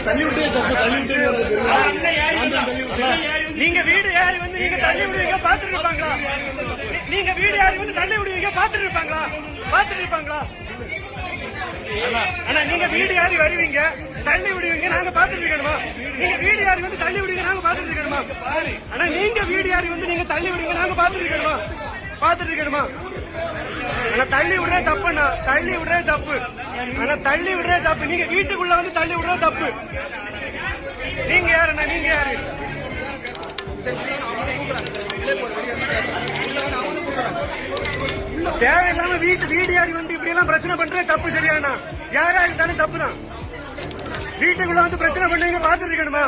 தள்ளி விட்டு நீங்க வீடு யாரு வந்து நீங்க தள்ளி விடுவீங்க பாத்துட்டு இருப்பாங்களா? நீங்க வீடு யாரு வந்து தள்ளி விடுவீங்க பாத்துட்டு இருப்பாங்களா? பாத்துட்டு இருப்பாங்களா? ஆனா நீங்க வீடு யாரு வருவீங்க தள்ளி விடுவீங்க நாங்க பாத்துட்டு இருக்கணுமா? நீங்க வீடு யாரு வந்து தள்ளி விடுவீங்க நாங்க பாத்துட்டு இருக்கணுமா? ஆனா நீங்க வீடு யாரு வந்து நீங்க தள்ளி விடுவீங்க நாங்க பாத்துட்டு இருக்கணுமா? பாத்துட்டு இருக்கணுமா? ஆனா தள்ளி விடுறது தப்புண்ணா, தள்ளி விடுறது தப்பு. ஆனா தள்ளி விடுறது தப்பு. நீங்க வீட்டுக்குள்ள வந்து தள்ளி விடுறது தப்பு. நீங்க யாருண்ணா? நீங்க யாரு? தேவையில்லாம வீடு யாரு வந்து இப்படி எல்லாம் பிரச்சனை பண்றது தப்பு. சரியாண்ணா? யாரா இருந்தாலும் தப்பு தான். வீட்டுக்குள்ள வந்து பிரச்சனை பண்ணீங்க பாத்துட்டு இருக்கணுமா?